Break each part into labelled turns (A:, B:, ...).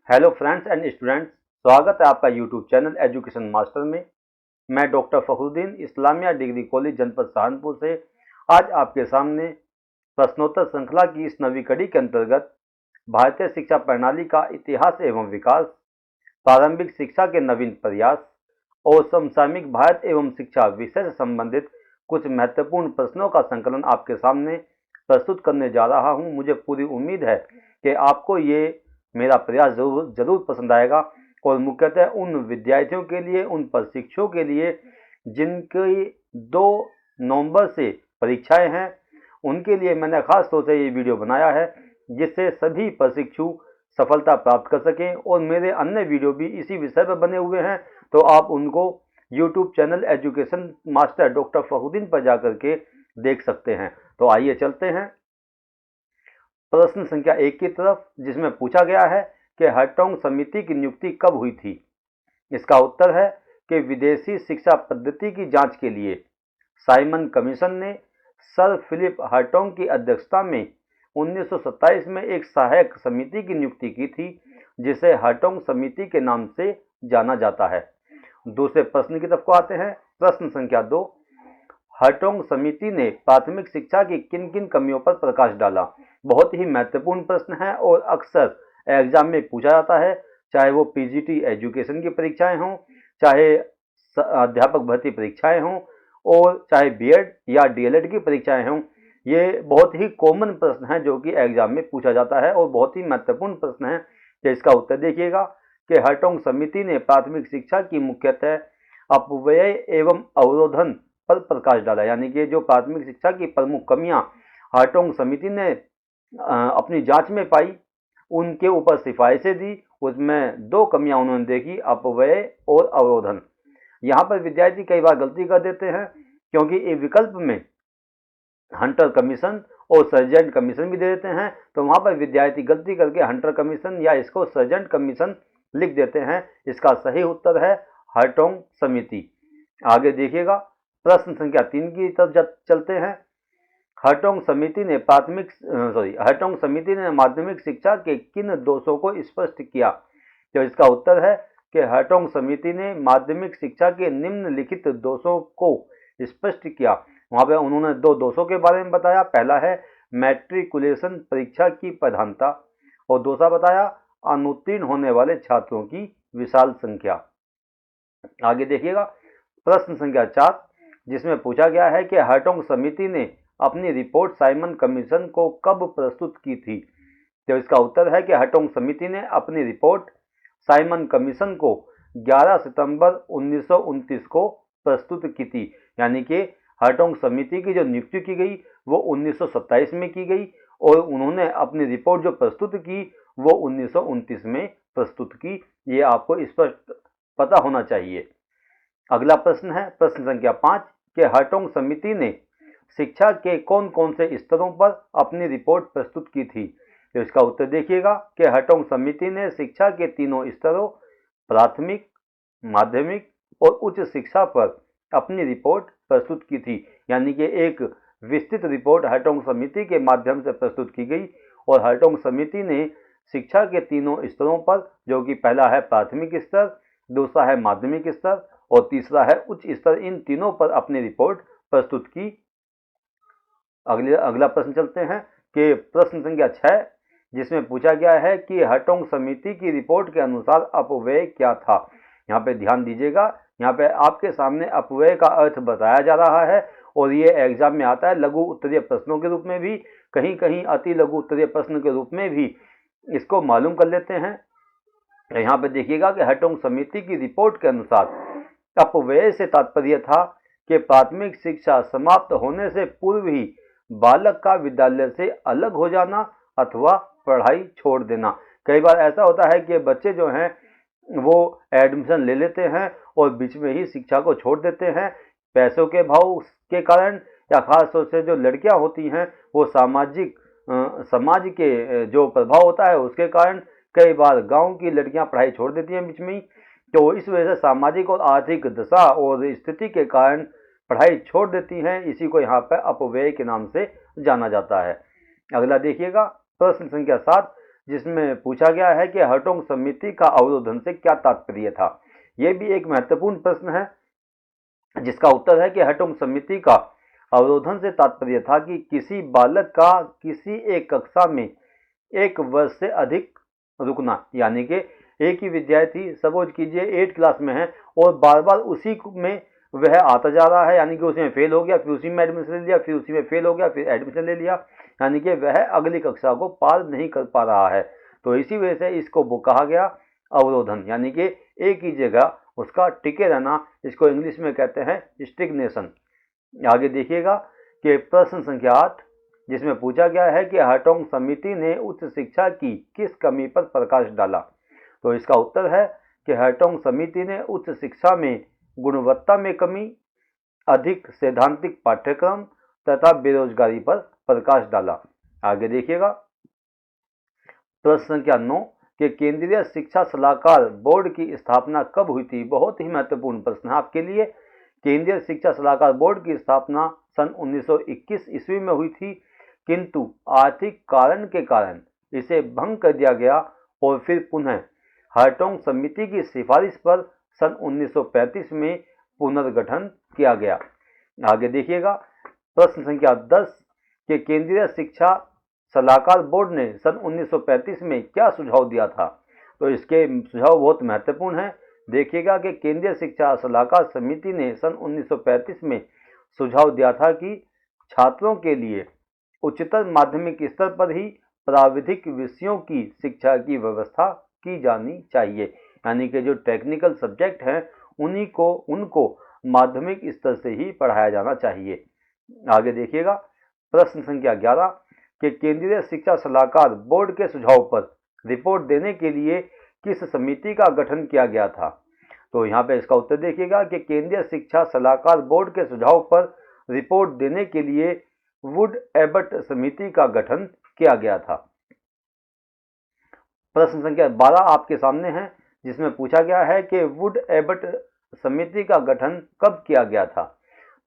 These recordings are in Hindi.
A: हेलो फ्रेंड्स एंड स्टूडेंट्स, स्वागत है आपका यूट्यूब चैनल एजुकेशन मास्टर में। मैं doctor Fakhruddin Islamia degree college जनपद सहारनपुर से आज आपके सामने प्रश्नोत्तर श्रृंखला की इस नवी कड़ी के अंतर्गत भारतीय शिक्षा प्रणाली का इतिहास एवं विकास, प्रारंभिक शिक्षा के नवीन प्रयास और समसामयिक भारत एवं शिक्षा विषय से संबंधित कुछ महत्वपूर्ण प्रश्नों का संकलन आपके सामने प्रस्तुत करने जा रहा हूं। मुझे पूरी उम्मीद है कि आपको ये मेरा प्रयास जरूर पसंद आएगा और मुख्यतः उन विद्यार्थियों के लिए, उन प्रशिक्षुओं के लिए जिनकी 2 नवंबर से परीक्षाएं हैं, उनके लिए मैंने खास तौर से ये वीडियो बनाया है जिससे सभी प्रशिक्षु सफलता प्राप्त कर सकें। और मेरे अन्य वीडियो भी इसी विषय पर बने हुए हैं, तो आप उनको YouTube channel education master doctor Fakhruddin पर जाकर के देख सकते हैं। तो आइए चलते हैं प्रश्न संख्या 1 की तरफ, जिसमें पूछा गया है कि हार्टोग समिति की नियुक्ति कब हुई थी। इसका उत्तर है कि विदेशी शिक्षा पद्धति की जांच के लिए साइमन कमीशन ने सर फिलिप हार्टोग की अध्यक्षता में 1927 में एक सहायक समिति की नियुक्ति की थी, जिसे हार्टोग समिति के नाम से जाना जाता है। दूसरे प्रश्न की तरफ को आते हैं। प्रश्न संख्या 2, हार्टोग समिति ने प्राथमिक शिक्षा की किन किन कमियों पर प्रकाश डाला। बहुत ही महत्वपूर्ण प्रश्न है और अक्सर एग्जाम में पूछा जाता है, चाहे वो पीजीटी एजुकेशन की परीक्षाएं हों, चाहे अध्यापक भर्ती परीक्षाएं हों, और चाहे बीएड या डीएलएड की परीक्षाएं हों। ये बहुत ही कॉमन प्रश्न है जो कि एग्जाम में पूछा जाता है और बहुत ही महत्वपूर्ण प्रश्न है। तो इसका उत्तर देखिएगा कि हार्टोग समिति ने प्राथमिक शिक्षा की मुख्यतः अपव्यय एवं अवरोधन पर प्रकाश डाला। यानी कि जो प्राथमिक शिक्षा की प्रमुख कमियां हार्टोग समिति ने अपनी जांच में पाई, उनके ऊपर सिफारिशें दी। उसमें 2 कमियां उन्होंने देखी, अपव्यय और अवरोधन। यहाँ पर विद्यार्थी कई बार गलती कर देते हैं, क्योंकि ये विकल्प में हंटर कमीशन और सर्जेंट कमीशन भी दे देते हैं, तो वहां पर विद्यार्थी गलती करके हंटर कमीशन या इसको सर्जेंट कमीशन लिख देते हैं। इसका सही उत्तर है हार्टोग समिति। आगे देखिएगा, प्रश्न संख्या 3 की तरफ चलते हैं। हार्टोग समिति ने माध्यमिक शिक्षा के किन दोषों को स्पष्ट किया। तो इसका उत्तर है कि हार्टोग समिति ने माध्यमिक शिक्षा के निम्नलिखित दोषों को स्पष्ट किया। वहां पे उन्होंने 2 दोषों के बारे में बताया। पहला है मैट्रिकुलेशन परीक्षा की प्रधानता, और दूसरा बताया अनुत्तीर्ण होने वाले छात्रों की विशाल संख्या। आगे देखिएगा, प्रश्न संख्या 4, जिसमें पूछा गया है कि हार्टोग समिति ने अपनी रिपोर्ट साइमन कमीशन को कब प्रस्तुत की थी। तो इसका उत्तर है कि हार्टोग समिति ने अपनी रिपोर्ट साइमन कमीशन को 11 सितंबर 1929 को प्रस्तुत की थी। यानी कि हार्टोग समिति की जो नियुक्ति की गई वो 1927 में की गई, और उन्होंने अपनी रिपोर्ट जो प्रस्तुत की वो 1929 में प्रस्तुत की। ये आपको स्पष्ट पता होना चाहिए। अगला प्रश्न है प्रश्न संख्या 5 कि हार्टोग समिति ने शिक्षा के कौन कौन से स्तरों पर अपनी रिपोर्ट प्रस्तुत की थी। तो इसका उत्तर देखिएगा कि हार्टोग समिति ने शिक्षा के तीनों स्तरों प्राथमिक, माध्यमिक और उच्च शिक्षा पर अपनी रिपोर्ट प्रस्तुत की थी। यानी कि एक विस्तृत रिपोर्ट हार्टोग समिति के माध्यम से प्रस्तुत की गई, और हार्टोग समिति ने शिक्षा के तीनों स्तरों पर, जो कि पहला है प्राथमिक स्तर, दूसरा है माध्यमिक स्तर और तीसरा है उच्च स्तर, इन तीनों पर अपनी रिपोर्ट प्रस्तुत की। अगला प्रश्न चलते हैं कि प्रश्न संख्या 6, जिसमें पूछा गया है कि हार्टोग समिति की रिपोर्ट के अनुसार अपव्यय क्या था। यहाँ पे ध्यान दीजिएगा, यहाँ पे आपके सामने अपव्यय का अर्थ बताया जा रहा है, और ये एग्जाम में आता है लघु उत्तरीय प्रश्नों के रूप में भी, कहीं कहीं अति लघु उत्तरीय प्रश्न के रूप में भी इसको मालूम कर लेते हैं। तो यहाँ पे देखिएगा कि हार्टोग समिति की रिपोर्ट के अनुसार अपव्यय से तात्पर्य था कि प्राथमिक शिक्षा समाप्त होने से पूर्व ही बालक का विद्यालय से अलग हो जाना अथवा पढ़ाई छोड़ देना। कई बार ऐसा होता है कि बच्चे जो हैं वो एडमिशन ले लेते हैं और बीच में ही शिक्षा को छोड़ देते हैं, पैसों के भाव के कारण, या खास तौर से जो लड़कियां होती हैं वो समाज के जो प्रभाव होता है उसके कारण कई बार गांव की लड़कियां पढ़ाई छोड़ देती हैं बीच में ही। तो इस वजह से सामाजिक और आर्थिक दशा और स्थिति के कारण पढ़ाई छोड़ देती हैं। इसी को यहाँ पर अपव्यय के नाम से जाना जाता है। अगला देखिएगा, प्रश्न संख्या 7, जिसमें पूछा गया है कि हार्टोग समिति का अवरोधन से क्या तात्पर्य था। यह भी एक महत्वपूर्ण प्रश्न है, जिसका उत्तर है कि हार्टोग समिति का अवरोधन से तात्पर्य था कि किसी बालक का किसी एक कक्षा में 1 वर्ष से अधिक रुकना, यानी कि एक ही विद्यार्थी सपोज कीजिए 8 क्लास में है और बार बार उसी में वह आता जा रहा है, यानी कि उसमें फेल हो गया, फिर उसी में एडमिशन ले लिया, फिर उसी में फेल हो गया, फिर एडमिशन ले लिया, यानी कि वह अगली कक्षा को पार नहीं कर पा रहा है। तो इसी वजह से इसको कहा गया अवरोधन, यानी कि एक ही जगह उसका टिके रहना, इसको इंग्लिश में कहते हैं स्टिग्नेशन। आगे देखिएगा कि प्रश्न संख्या 8, जिसमें पूछा गया है कि हार्टोग समिति ने उच्च शिक्षा की किस कमी पर प्रकाश डाला। तो इसका उत्तर है कि हार्टोग समिति ने उच्च शिक्षा में गुणवत्ता में कमी, अधिक सैद्धांतिक पाठ्यक्रम तथा बेरोजगारी पर प्रकाश डाला। आगे देखिएगा प्रश्न संख्या 9 कि केंद्रीय शिक्षा सलाहकार बोर्ड की स्थापना कब हुई थी। बहुत ही महत्वपूर्ण प्रश्न है आपके लिए। केंद्रीय शिक्षा सलाहकार बोर्ड की स्थापना सन 1921 ईस्वी में हुई थी, किंतु आर्थिक कारण के कारण इसे भंग कर दिया गया और फिर पुनः हार्टोग समिति की सिफारिश पर सन 1935 में पुनर्गठन किया गया। आगे देखिएगा प्रश्न संख्या 10 कि केंद्रीय शिक्षा सलाहकार बोर्ड ने सन 1935 में क्या सुझाव दिया था। तो इसके सुझाव बहुत महत्वपूर्ण हैं। देखिएगा कि केंद्रीय शिक्षा सलाहकार समिति ने सन 1935 में सुझाव दिया था कि छात्रों के लिए उच्चतर माध्यमिक स्तर पर ही प्राविधिक विषयों की शिक्षा की व्यवस्था की जानी चाहिए, यानी कि जो टेक्निकल सब्जेक्ट हैं उनको माध्यमिक स्तर से ही पढ़ाया जाना चाहिए। आगे देखिएगा प्रश्न संख्या 11 कि केंद्रीय शिक्षा सलाहकार बोर्ड के सुझाव पर रिपोर्ट देने के लिए किस समिति का गठन किया गया था। तो यहाँ पे इसका उत्तर देखिएगा कि केंद्रीय शिक्षा सलाहकार बोर्ड के सुझाव पर रिपोर्ट देने के लिए वुड एबट समिति का गठन किया गया था। प्रश्न संख्या 12 आपके सामने है, जिसमें पूछा गया है कि वुड एबट समिति का गठन कब किया गया था।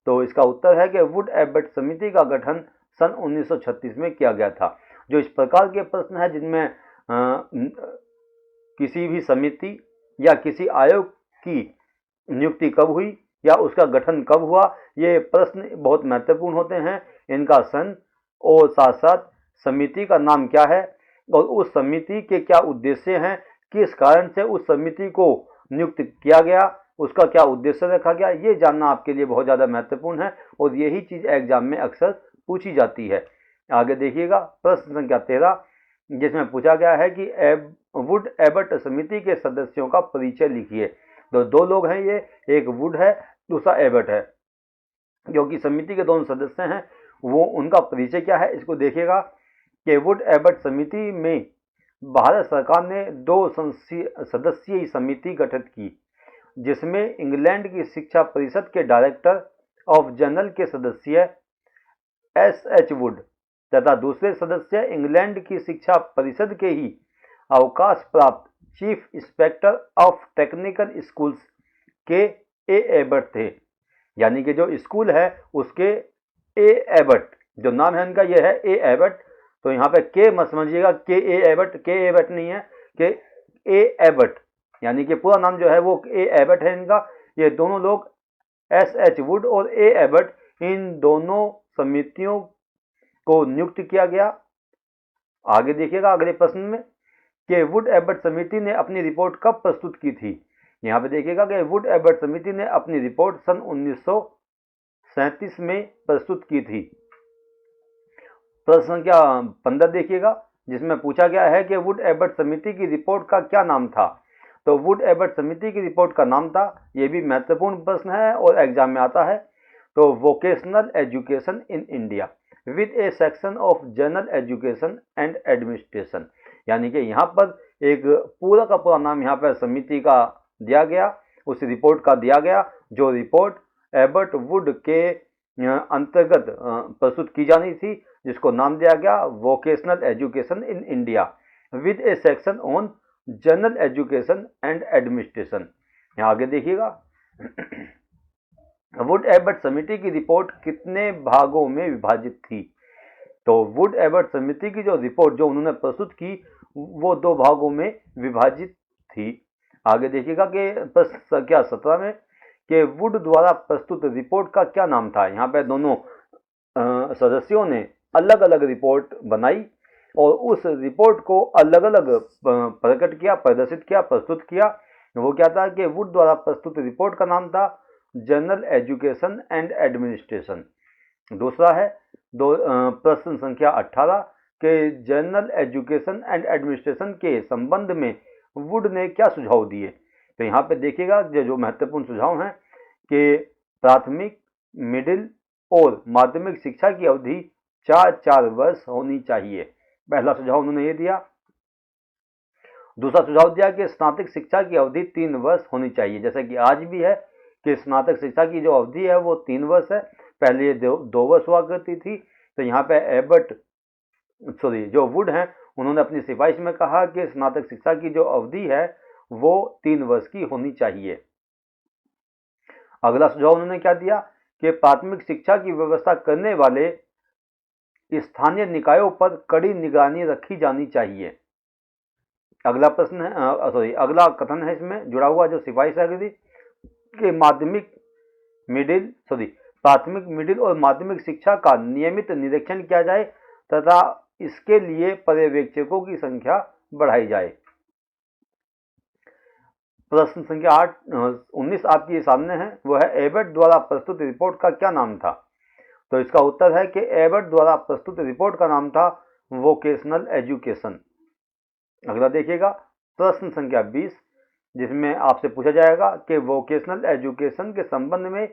A: तो इसका उत्तर है कि वुड एबट समिति का गठन सन 1936 में किया गया था। जो इस प्रकार के प्रश्न है जिनमें किसी भी समिति या किसी आयोग की नियुक्ति कब हुई या उसका गठन कब हुआ, ये प्रश्न बहुत महत्वपूर्ण होते हैं। इनका सन और साथ साथ समिति का नाम क्या है और उस समिति के क्या उद्देश्य हैं, किस कारण से उस समिति को नियुक्त किया गया, उसका क्या उद्देश्य रखा गया, ये जानना आपके लिए बहुत ज़्यादा महत्वपूर्ण है और यही चीज़ एग्जाम में अक्सर पूछी जाती है। आगे देखिएगा प्रश्न संख्या 13, जिसमें पूछा गया है कि वुड एबट समिति के सदस्यों का परिचय लिखिए। तो 2 लोग हैं ये, एक वुड है, दूसरा एबट है, जो कि समिति के दोनों सदस्य हैं। वो उनका परिचय क्या है इसको देखिएगा कि वुड एबट समिति में भारत सरकार ने 2 सदस्यीय समिति गठित की, जिसमें इंग्लैंड की शिक्षा परिषद के डायरेक्टर ऑफ जनरल के सदस्य एस.एच. वुड तथा दूसरे सदस्य इंग्लैंड की शिक्षा परिषद के ही अवकाश प्राप्त chief inspector of technical schools के ए एबट थे, यानी कि जो स्कूल है उसके ए एबट, जो नाम है उनका यह है ए एबट। तो यहाँ पे के मत समझिएगा के ए एबट, के एबट नहीं है, के ए एबट, यानी कि पूरा नाम जो है वो ए एबट है इनका। ये दोनों लोग एस.एच. वुड और ए एबट, इन दोनों समितियों को नियुक्त किया गया। आगे देखिएगा अगले प्रश्न में कि वुड एबट समिति ने अपनी रिपोर्ट कब प्रस्तुत की थी। यहाँ पे देखिएगा कि वुड एबट समिति ने अपनी रिपोर्ट सन 1937 में प्रस्तुत की थी। प्रश्न संख्या 15 देखिएगा, जिसमें पूछा गया है कि वुड एबट समिति की रिपोर्ट का क्या नाम था। तो वुड एबट समिति की रिपोर्ट का नाम था, ये भी महत्वपूर्ण प्रश्न है और एग्जाम में आता है। तो vocational education in India with A section of general education and administration, यानी कि यहाँ पर एक पूरा का पूरा नाम यहाँ पर समिति का दिया गया, उस रिपोर्ट का दिया गया, जो रिपोर्ट एबट वुड के अंतर्गत प्रस्तुत की जानी थी, जिसको नाम दिया गया vocational education in India with A section on general education and administration. यहाँ आगे देखिएगा वुड एबट समिति की रिपोर्ट कितने भागों में विभाजित थी। तो वुड एबट समिति की जो रिपोर्ट जो उन्होंने प्रस्तुत की वो दो भागों में विभाजित थी। आगे देखिएगा कि प्रश्न संख्या 17 में कि वुड द्वारा प्रस्तुत रिपोर्ट का क्या नाम था। यहाँ पे दोनों सदस्यों ने अलग अलग रिपोर्ट बनाई और उस रिपोर्ट को अलग अलग प्रकट किया, प्रदर्शित किया, प्रस्तुत किया। वो क्या था कि वुड द्वारा प्रस्तुत रिपोर्ट का नाम था जनरल एजुकेशन एंड एडमिनिस्ट्रेशन। दूसरा है प्रश्न संख्या 18 के जनरल एजुकेशन एंड एडमिनिस्ट्रेशन के संबंध में वुड ने क्या सुझाव दिए। तो यहाँ पे देखिएगा जो महत्वपूर्ण सुझाव हैं कि प्राथमिक, मिडिल और माध्यमिक शिक्षा की अवधि 4-4 वर्ष होनी चाहिए। पहला सुझाव उन्होंने ये दिया। दूसरा सुझाव दिया कि स्नातक शिक्षा की अवधि 3 वर्ष होनी चाहिए, जैसा कि आज भी है कि स्नातक शिक्षा की जो अवधि है वो 3 वर्ष है। पहले ये 2 वर्ष हुआ करती थी। तो यहाँ पे जो वुड हैं उन्होंने अपनी सिफारिश में कहा कि स्नातक शिक्षा की जो अवधि है वो 3 वर्ष की होनी चाहिए। अगला सुझाव उन्होंने क्या दिया कि प्राथमिक शिक्षा की व्यवस्था करने वाले स्थानीय निकायों पर कड़ी निगरानी रखी जानी चाहिए। अगला प्रश्न है अगला कथन है इसमें जुड़ा हुआ जो सिफारिश है कि प्राथमिक, मिडिल और माध्यमिक शिक्षा का नियमित निरीक्षण किया जाए तथा इसके लिए पर्यवेक्षकों की संख्या बढ़ाई जाए। प्रश्न संख्या 19 आपके सामने है, वो है एबट द्वारा प्रस्तुत रिपोर्ट का क्या नाम था। तो इसका उत्तर है कि एबट द्वारा प्रस्तुत रिपोर्ट का नाम था वोकेशनल एजुकेशन। अगला देखिएगा प्रश्न संख्या 20, जिसमें आपसे पूछा जाएगा कि वोकेशनल एजुकेशन के संबंध में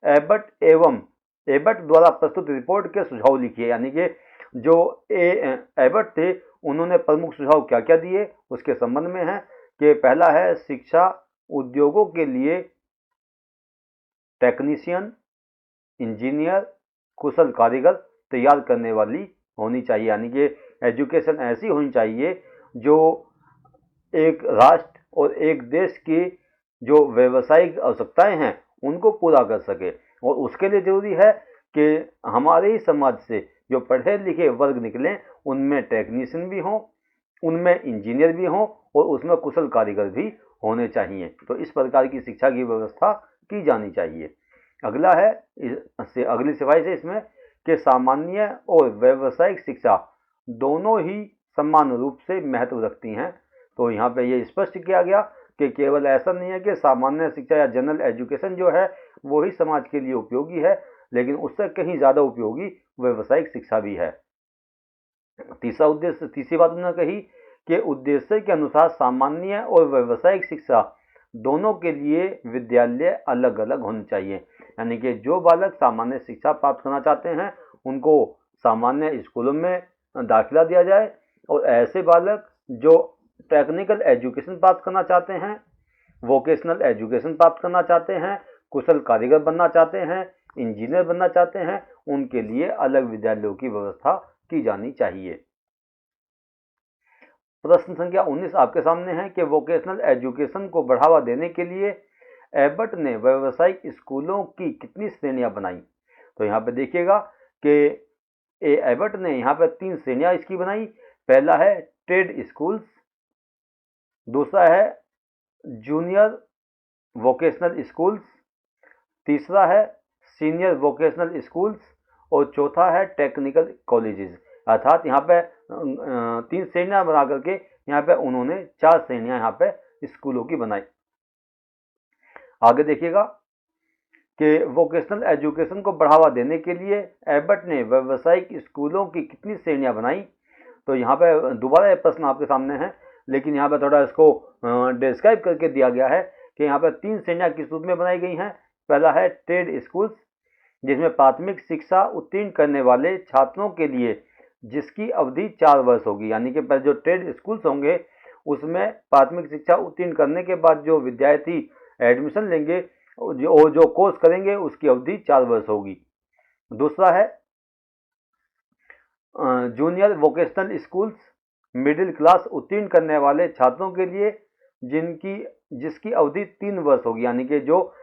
A: एबट द्वारा प्रस्तुत रिपोर्ट के सुझाव लिखिए। यानी कि जो एबट थे उन्होंने प्रमुख सुझाव क्या क्या दिए उसके संबंध में है कि पहला है शिक्षा उद्योगों के लिए टेक्नीशियन, इंजीनियर, कुशल कारीगर तैयार करने वाली होनी चाहिए। यानी कि एजुकेशन ऐसी होनी चाहिए जो एक राष्ट्र और एक देश की जो व्यावसायिक आवश्यकताएं हैं उनको पूरा कर सके। और उसके लिए जरूरी है कि हमारे ही समाज से जो पढ़े लिखे वर्ग निकलें उनमें टेक्नीशियन भी हों, उनमें इंजीनियर भी हों और उसमें कुशल कारीगर भी होने चाहिए। तो इस प्रकार की शिक्षा की व्यवस्था की जानी चाहिए। अगला है अगली सिफारिश है इसमें कि सामान्य और व्यावसायिक शिक्षा दोनों ही समान रूप से महत्व रखती हैं। तो यहाँ पे ये स्पष्ट किया गया कि केवल ऐसा नहीं है कि सामान्य शिक्षा या जनरल एजुकेशन जो है वो ही समाज के लिए उपयोगी है, लेकिन उससे कहीं ज़्यादा उपयोगी व्यावसायिक शिक्षा भी है। तीसरी बात उन्होंने कही कि उद्देश्य के अनुसार सामान्य और व्यावसायिक शिक्षा दोनों के लिए विद्यालय अलग अलग होने चाहिए। यानी कि जो बालक सामान्य शिक्षा प्राप्त करना चाहते हैं उनको सामान्य स्कूलों में दाखिला दिया जाए और ऐसे बालक जो टेक्निकल एजुकेशन प्राप्त करना चाहते हैं, वोकेशनल एजुकेशन प्राप्त करना चाहते हैं, कुशल कारीगर बनना चाहते हैं, इंजीनियर बनना चाहते हैं, उनके लिए अलग विद्यालयों की व्यवस्था की जानी चाहिए। प्रश्न संख्या 19 आपके सामने है कि वोकेशनल एजुकेशन को बढ़ावा देने के लिए एबट ने व्यावसायिक स्कूलों की कितनी श्रेणियां बनाई। तो यहाँ पे देखिएगा कि एबट ने यहाँ पे 3 श्रेणियां इसकी बनाई। पहला है ट्रेड स्कूल्स, दूसरा है जूनियर वोकेशनल स्कूल्स, तीसरा है सीनियर वोकेशनल स्कूल्स और चौथा है टेक्निकल कॉलेजेस। अर्थात यहाँ पे 3 श्रेणियां बना करके यहाँ पे उन्होंने 4 श्रेणियां यहाँ पे स्कूलों की बनाई। आगे देखिएगा कि वोकेशनल एजुकेशन को बढ़ावा देने के लिए एबट ने व्यावसायिक स्कूलों की कितनी श्रेणियां बनाई। तो यहाँ पे दोबारा ये प्रश्न आपके सामने है, लेकिन यहाँ पे थोड़ा इसको डिस्क्राइब करके दिया गया है कि यहाँ पे 3 श्रेणियां किस रूप में बनाई गई हैं। पहला है ट्रेड स्कूल्स, जिसमें प्राथमिक शिक्षा उत्तीर्ण करने वाले छात्रों के लिए जिसकी अवधि 4 वर्ष होगी। यानी कि जो ट्रेड स्कूल्स होंगे उसमें प्राथमिक शिक्षा उत्तीर्ण करने के बाद जो विद्यार्थी एडमिशन लेंगे जो कोर्स करेंगे उसकी अवधि 4 वर्ष होगी। दूसरा है junior vocational schools, middle class उत्तीर्ण करने वाले छात्रों के लिए जिसकी अवधि 3 वर्ष होगी। यानी कि जो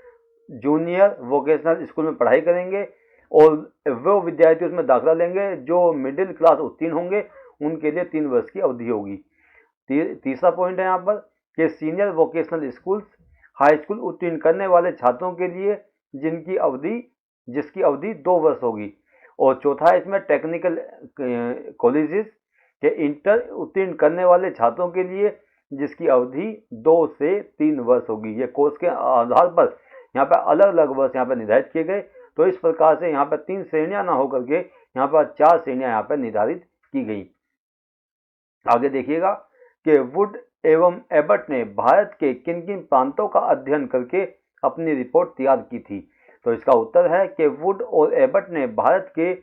A: जूनियर वोकेशनल स्कूल में पढ़ाई करेंगे और वो विद्यार्थी उसमें दाखिला लेंगे जो मिडिल क्लास उत्तीर्ण होंगे उनके लिए 3 वर्ष की अवधि होगी। तीसरा पॉइंट है यहाँ पर कि senior vocational schools high school उत्तीर्ण करने वाले छात्रों के लिए जिसकी अवधि 2 वर्ष होगी। और चौथा है इसमें टेक्निकल कॉलेजेस के इंटर उत्तीर्ण करने वाले छात्रों के लिए जिसकी अवधि 2 से 3 वर्ष होगी। ये कोर्स के आधार पर यहाँ पर अलग अलग वर्ष यहाँ पर निर्धारित किए गए। तो इस प्रकार से यहाँ पर 3 श्रेणियां ना होकर के यहाँ पर 4 श्रेणियां यहाँ पर निर्धारित की गई। आगे देखिएगा कि वुड एवं एबट ने भारत के किन किन प्रांतों का अध्ययन करके अपनी रिपोर्ट तैयार की थी। तो इसका उत्तर है कि वुड और एबट ने भारत के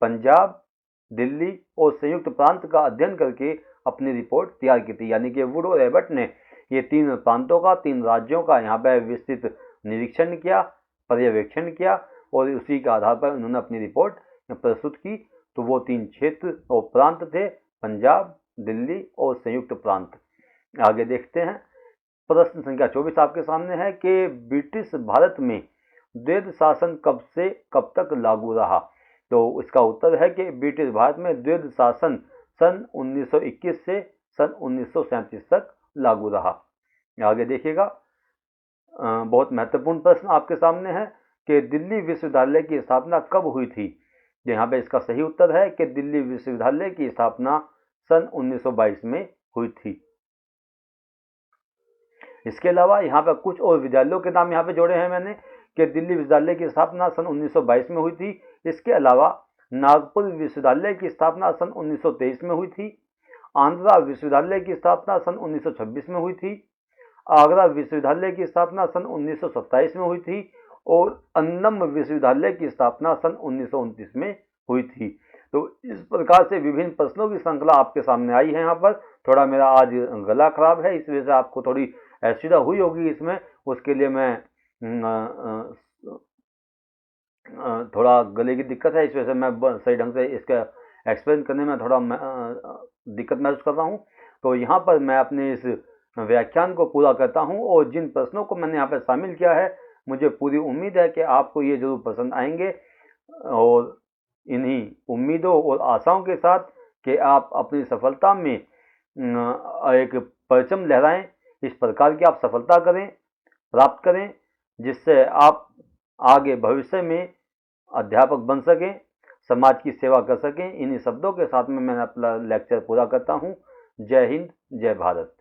A: पंजाब, दिल्ली और संयुक्त प्रांत का अध्ययन करके अपनी रिपोर्ट तैयार की थी। यानी कि वुड और एबट ने ये 3 प्रांतों का, 3 राज्यों का यहाँ पर विस्तृत निरीक्षण किया, पर्यवेक्षण किया और उसी के आधार पर उन्होंने अपनी रिपोर्ट प्रस्तुत की। तो वो 3 क्षेत्र और प्रांत थे, पंजाब, दिल्ली और संयुक्त प्रांत। आगे देखते हैं, प्रश्न संख्या 24 आपके सामने है कि ब्रिटिश भारत में द्वैध शासन कब से कब तक लागू रहा। तो इसका उत्तर है कि ब्रिटिश भारत में द्वैध शासन सन 1921 से सन 1937 तक लागू रहा। आगे देखिएगा, बहुत महत्वपूर्ण प्रश्न आपके सामने है कि दिल्ली विश्वविद्यालय की स्थापना कब हुई थी। यहाँ पे इसका सही उत्तर है कि दिल्ली विश्वविद्यालय की स्थापना सन 1922 में हुई थी। इसके अलावा यहाँ पर कुछ और विद्यालयों के नाम यहाँ पे जोड़े हैं मैंने कि दिल्ली विश्वविद्यालय की स्थापना सन 1922 में हुई थी। इसके अलावा नागपुर विश्वविद्यालय की स्थापना सन 1923 में हुई थी। आंध्रा विश्वविद्यालय की स्थापना सन 1926 में हुई थी। आगरा विश्वविद्यालय की स्थापना सन 1927 में हुई थी और अन्नम विश्वविद्यालय की स्थापना सन 1929 में हुई थी। तो इस प्रकार से विभिन्न प्रश्नों की श्रृंखला आपके सामने आई है। यहाँ पर थोड़ा मेरा आज गला खराब है, इस वजह से आपको थोड़ी असुविधा हुई होगी इसमें। उसके लिए मैं थोड़ा गले की दिक्कत है, इस वजह से मैं सही ढंग से इसका एक्सप्लेन करने में थोड़ा दिक्कत महसूस कर रहा हूँ। तो यहाँ पर मैं अपने इस व्याख्यान को पूरा करता हूँ और जिन प्रश्नों को मैंने यहाँ पर शामिल किया है, मुझे पूरी उम्मीद है कि आपको ये जरूर पसंद आएंगे। और इन्हीं उम्मीदों और आशाओं के साथ कि आप अपनी सफलता में एक परचम लहराएं, इस प्रकार की आप सफलता प्राप्त करें, जिससे आप आगे भविष्य में अध्यापक बन सकें, समाज की सेवा कर सकें। इन्हीं शब्दों के साथ में मैं अपना लेक्चर पूरा करता हूं। जय हिंद, जय भारत।